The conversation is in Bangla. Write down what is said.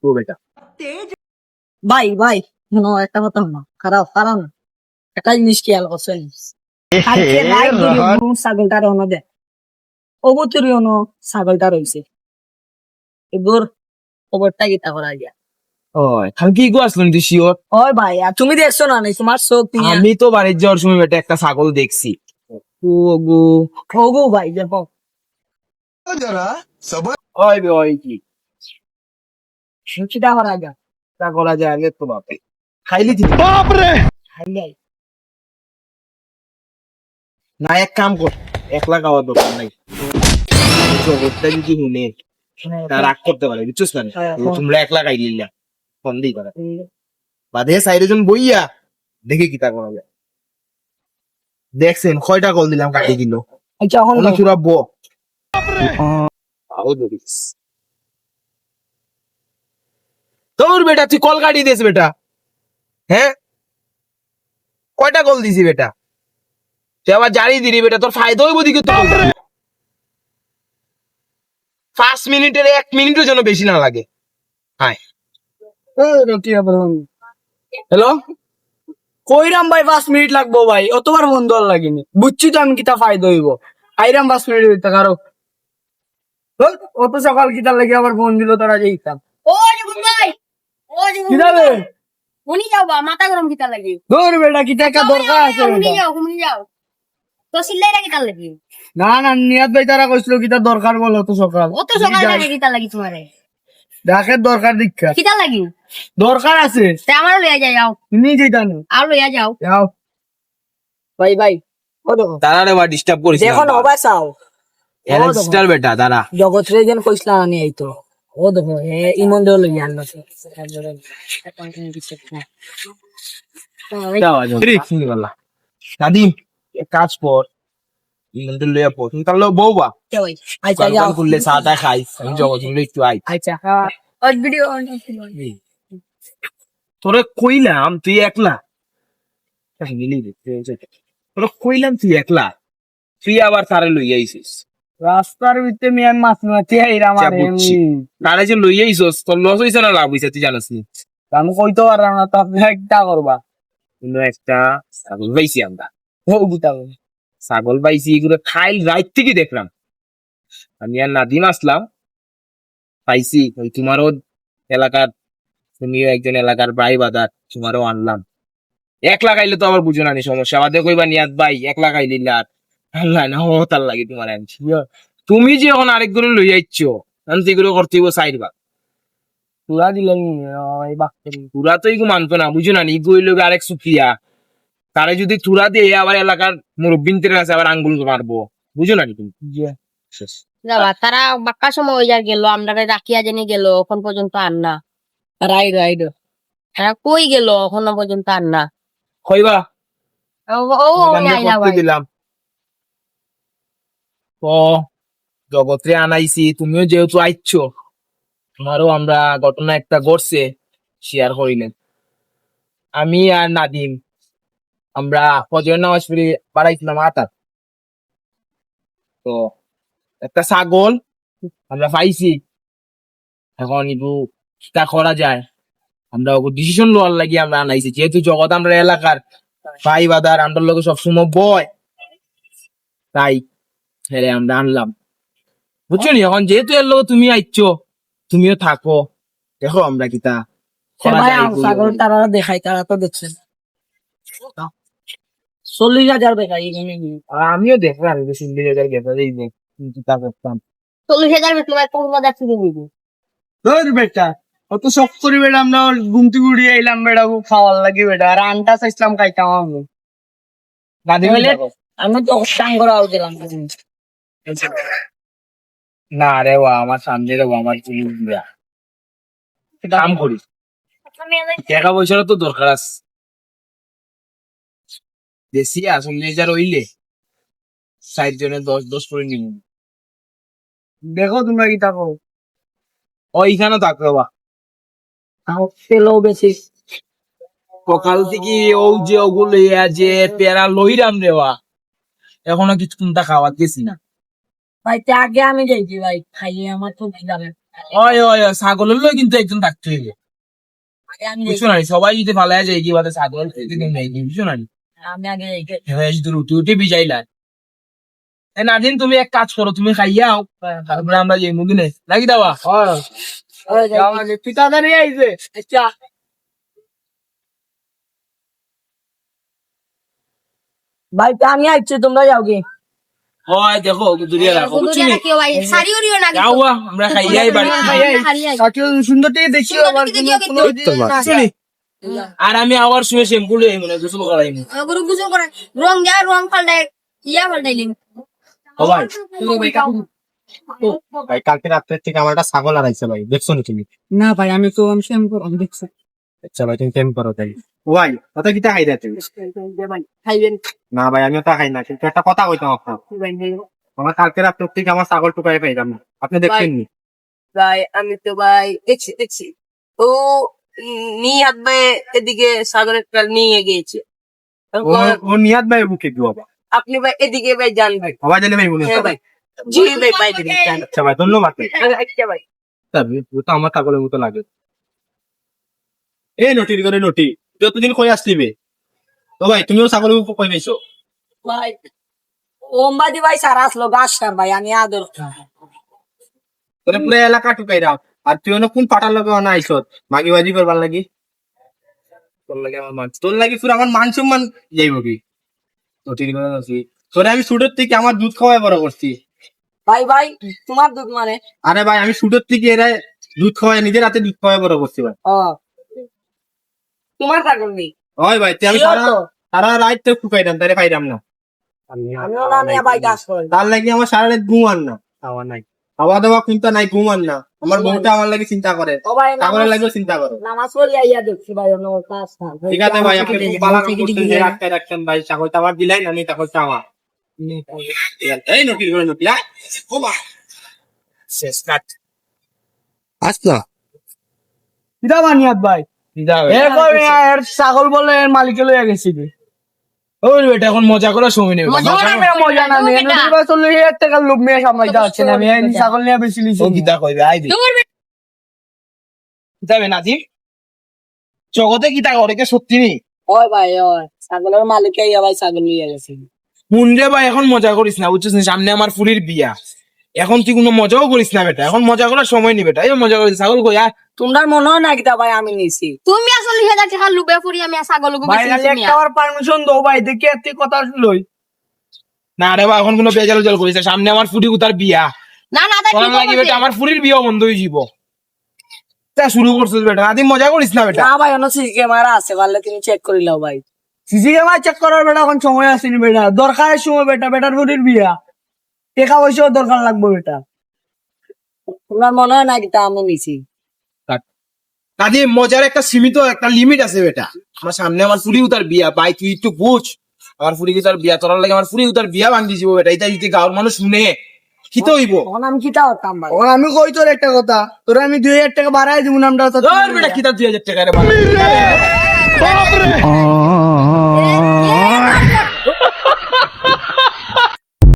তো বেটা ভাই ভাই শোনো একটা কথা শোনো খারাপ কারণ একটা জিনিস খেয়াল করছেন কালকে রাত ধরে গরু ছাগলটা রওনা দেয় অবতরি অনো ছাগলটা রয়েছে এবার খবরটা গীতা করা যায় ওই কালকে ইগো আসলো তুই শিওর? ওই ভাই আর তুমি দেখছো না নাই তোমার চোখ নিয়ে আমি তো বাড়ির যাওয়ার সময় বেটা একটা ছাগল দেখছি। ও গো ওগো ভাই দেখো ওই বে ওই কি সেটা করা যায় তা করা যায় আগে তো বাপে খাইলি তুই হাইলাই না এক কাম কর, একলা খাওয়ার দরকার নাই। জগৎটা যদি শুনে তা রাগ করতে পারে বুঝছিস না? তোমরা একলা খাই দিলা ফোন দিই করে বাদে সাইডে জন বইয়া দেখে কি তা করা যায়। দেখছেন কয়টা কল দিলাম কাটি দিল আচ্ছা এখন অনেক সুরা ব আও দেখিস তোর বেটা তুই কল কাটি দিস বেটা। হ্যাঁ কয়টা কল দিছি বেটা? তুই আবার জানি দিলি বেটা, তোর ফায়দা হইব দিকে তো 5 মিনিটের 1 মিনিটও যেন বেশি না লাগে। হ্যাঁ হ্যালো কইরাম ভাই 5 মিনিট লাগবো ভাই অতবার মন দল লাগেনি বুঝছি তো আমি কিতা ফায়দা হইব আইরাম 5 মিনিট হইতে কারো অত সকাল কিতার লাগে আবার ফোন দিল তারা যে ইতাম ও জীবন ভাই ও জীবন কি যাবে উনি যাও বা মাথা গরম কিতা লাগি দূর বেটা কিতা একটা দরকার আছে বেটা। উনি যাও তো সিল্লাই না কিতা লাগি না না নিয়াত ভাই তারা কইছিল কিতা দরকার বল অত সকাল অত সকাল লাগে কিতা লাগি তোমারে ডাকে দরকার দীক্ষা কিতা লাগি দরকার আছে তে আমার লইয়া যাও তুমি যেতানো আর লইয়া যাও যাও ভাই ভাই ও দেখো তারা রে বা ডিস্টার্ব করিস দেখো না ভাই চাও এলেক্সটার বেটা তারা জগৎ রে যেন কইছিলা আনি আইতো ও দেখো এ ইমন দেও লই আনলো নাদিম এক কাজ কর ইমেলটা লইয়া পড় তুমি তাহলে বউবা আচ্ছা যাও করলে চাটা খাই আমি জগৎ একটু আই আচ্ছা ওই ভিডিও তোরে কইলাম তুই একলা তোরে কইলাম তুই একলা তুই আবার তারে লইয়া আইছিস। রাস্তার ভিতরে মিয়ান মাছ মাছি আইরা যা মারে বুঝছি। তারে যে লইয়া আইছস তোর লস হইছে না লাভ হইছে তুই জানাস নি? আমি কইতে পারলাম না তো আপনি একটা করবা কিন্তু একটা ছাগল পাইছি আমরা, ও গুতা ছাগল পাইছি এগুলো খাইল রাত থেকে দেখলাম। আমি আর নাদিম আসলাম পাইছি ওই তোমারও এলাকার, তুমিও একজন এলাকার ভাই বাদার, তোমারও আনলাম। একলা খাইলে তো আবার বুঝো না নি সমস্যা, আমাদের কইবা নিয়াত ভাই একলা খাইলি আর আল্লাহ না ও তার লাগে তোমার আনছি। তুমি যে এখন আরেকজনে লই যাইছো আমি তো এগুলো করতে হইব সাইড পুরা দিলেন এই বাক্যে তুরা তো এগুলো মানতো না বুঝো না ইগো হইলো আরেক সুফিয়া, তারে যদি তুরা দিয়ে আবার এলাকার মুরব্বিনদের কাছে আবার আঙ্গুল মারবো বুঝো না তুমি। শেষ। যাবা তারা বাক্কা সময় হইয়া গেল আমরা রাখিয়া জেনে গেল এখন পর্যন্ত আর না রাইড রাইড তারা কই গেল এখনো পর্যন্ত আর না কইবা ও আমি আইলা করতে ভাই দিলাম তো জগৎরে আনাইছি, তুমিও যেহেতু আইছো তোমারও আমরা ঘটনা একটা ঘটছে শেয়ার করিলেন। আমি আর নাদিম আমরা ফজর নামাজ পড়ে বাড়াইছিলাম আটার, তো একটা ছাগল আমরা পাইছি। এখন একটু তা করা যায় আমরা ডিসিশন লওয়ার লাগি আমরা আনাইছি, যেহেতু জগৎ আমরা এলাকার ভাই বাদার আমরা লোক সবসময় বয়, তাই হেরে আমরা আনলাম বুঝছো নি। এখন যেহেতু এর লোক তুমি আইছো তুমিও থাকো, দেখো আমরা কিতা করা ভাই যায়। ছাগল তারা দেখাই তারা তো দেখছেন 40,000 দেখাই আর আমিও দেখলাম 40,000 গেছে এই যে কিন্তু তা করতাম 40,000 তোমার 15,000 থেকে নিবি ধর বেটা অত শখ করি বেটা আমরা ঘুমতি গুড়িয়ে এলাম বেটা খাওয়ার লাগি বেটা আর আনটা চাইছিলাম খাইতাম আমি নাদিম আমি তো টাং করা দিলাম না রে বা আমার সামনে রে আমার জিনিস দিয়া কাম করিস, টাকা পয়সারও তো দরকার আছে। দেশি 40,000 হইলে 60 জনের 10 করে নিব। দেখো তোমরা কি থাকো ওইখানে থাকো বা তেলও বেশি সকাল থেকে ও যে ওগুলো যে পেয়ারা লইরাম রেওয়া এখনো কিছু কোনটা খাওয়া গেছি না। ভাই তে আগে আমি যাইছি ভাই খাইয়ে আমার তো যাবে ওই ওই ওই, ছাগলের লই কিন্তু একজন থাকতে হইবে আমি বুঝছো না সবাই যদি ফালায় যায় কি বাদে ছাগল একদিন নেই বুঝছো না আমি আগে হ্যাঁ যদি রুটি উঠে বিজাইলা এ নাদিন তুমি এক কাজ করো তুমি খাইয়াও তারপরে আমরা যে মুদিনে লাগি দাওয়া পিতা দাঁড়িয়ে আইছে আচ্ছা ভাই তো আমি আইছি তোমরা যাও গে হয় দেখো দূরিয়া রাখো শুধু বুঝছি নি? কেউ সারি উড়িও না যাও বা, আমরা খাইয়াই বাড়ি সুন্দর থেকে দেখিও আবার বুঝছো নি? আর আমি আবার শুয়ে শ্যাম্পু লই মানে গোসল করাই গরু গুজো করে রং যা রং পাল্টাই পাল্টাইলিম ও ভাই ভাই কালকে রাত্রে থেকে আমার একটা ছাগল হারাইছে ভাই, দেখছো নি তুমি? না ভাই আমি তো আমি শ্যাম্পু আমি দেখছি আচ্ছা ভাই তুমি কেমন করো তাই? ও ভাই কত কিটা খাই দেয় তুমি? খাইবেন না ভাই আমিও তা খাই না, কিন্তু একটা কথা কইতাম আপনার। আমার কালকে রাত্রে থেকে আমার ছাগল টুকাই পাইলাম না, আপনি দেখছেন নি? ভাই আমি তো ভাই দেখছি ও নিহাত ভাই এদিকে সাগরের কাল নিয়ে গিয়েছে ও নিয়াদ ভাই বুকে দিও বাবা, আপনি ভাই এদিকে ভাই যান ভাই আবার জানি ভাই মনে হ্যাঁ ভাই জি ভাই ভাই দিকে যান আচ্ছা ভাই ধন্যবাদ ভাই। আচ্ছা ভাই ও তো আমার ছাগলের মতো লাগে। এই নটির করে নটি যতদিন কই আসলিবে তো ভাই তুমিও ছাগল কই পাইছো? ভাই ওমবাদি ভাই সারা আসলো গাছ সার ভাই আমি আদর তোরে পুরো এলাকা টুকাই রাখ, আর তুই অন্য কোন পাটার লগে অনা আইছত মাগি বাজি করবার লাগি? তোর লাগে আমার মান, তোর লাগি পুরো আমার মান সম্মান যাইব কি? নটির করে নটি তোরে আমি শুটের থেকে আমার দুধ খাওয়াই বড় করছি। ভাই ভাই তোমার দুধ মানে আরে ভাই আমি শুটের থেকে এরা দুধ খাওয়াই নিজের হাতে দুধ খাওয়াই বড় করছি ভাই। ও তোমার ছাগল নেই ওই ভাই তুই আমি Sure সারা তো? সারা রাত তো ফুকাইতাম তারে পাইরাম না, আমিও না নিয়ে ভাই গাছ করি তার লাগি আমার সারা রাত ঘুম আন না, খাওয়া নাই খাওয়া দাওয়া কিন্তু নাই, ঘুম আন না। আমার বউটা আমার লাগি চিন্তা করে, ও ভাই ছাগলের লাগেও চিন্তা করে। নামাজ পড়ি আইয়া দেখছি ভাই অন্য কাজ না ঠিক আছে ভাই আপনি খুব ভালো কাম করছেন যে আটকায় রাখছেন ভাই, ছাগলটা আবার দিলাই না, আমি ছাগলটা আমার এই নটির করে নটি আয় ও ভাই শেষ কাট আসলা কিটা বানিয়াত ভাই এর ছাগল বলে এর মালিকে লইয়া গেছি ওই বেটা এখন মজা করার সময় নেই মজা করার মজা না আমি কেটা? 40,000 টাকার লোক নিয়ে সামলাইতে পারছি না আমি এই ছাগল নিয়ে বেশি লিছি ও গীতা কইবে আইবি যাবে নাজিম জগতে গীতা করে কে সত্যি নেই ওই ভাই ওই ছাগলের মালিকে ইয়া ভাই ছাগল নিয়ে গেছে মুন্ডে ভাই এখন মজা করিস না বুঝছিস না? সামনে আমার ফুলির বিয়া, এখন তুই কোনো মজাও করিস না বেটা, এখন মজা করার সময় নেই বেটা। এই মজা করিস ছাগল কই আয় তোমরা মনে হয় না কিটা ভাই আমি নিছি তুমি আসলে 40,000 টাকা লুবে ফুরি আমি ছাগল গো ভাই একটা আর পারমিশন দাও ভাই দেখি এত কথা লই না রে ভাই এখন কোনো বেজাল উজাল করিস না, সামনে আমার ফুলি উতার বিয়া, না না দা তোর লাগি বেটা আমার ফুলির বিয়া বন্ধ হয়ে যাব। তা শুরু করছিস বেটা, আদি মজা করিস না বেটা। না ভাই অন্য সিসি ক্যামেরা আছে পারলে তুমি চেক করে নাও ভাই সিসি ক্যামেরা চেক করার বেটা এখন সময় আসেনি বেটা দরকারের সময় বেটা বেটার বুড়ির বিয়া টাকা পয়সাও দরকার লাগবে বেটা তোমার মনে হয় না কিটা আমি নিছি কাজে মজার একটা সীমিত একটা লিমিট আছে বেটা। আমার সামনে আমার ফুলি উতার বিয়া, ভাই তুই একটু বুঝ, আমার ফুলি উতার বিয়া তোরার লাগে আমার ফুলি উতার বিয়া ভাঙি দিব বেটা, এটা যদি গাঁর মানুষ শুনে কি তো হইব? তখন আমি কিটা হতাম ভাই আমি কই তোর একটা কথা তোর আমি 2,000 টাকা বাড়াই দিব নামটা ধর বেটা কিতা 2,000 টাকা রে বাবা।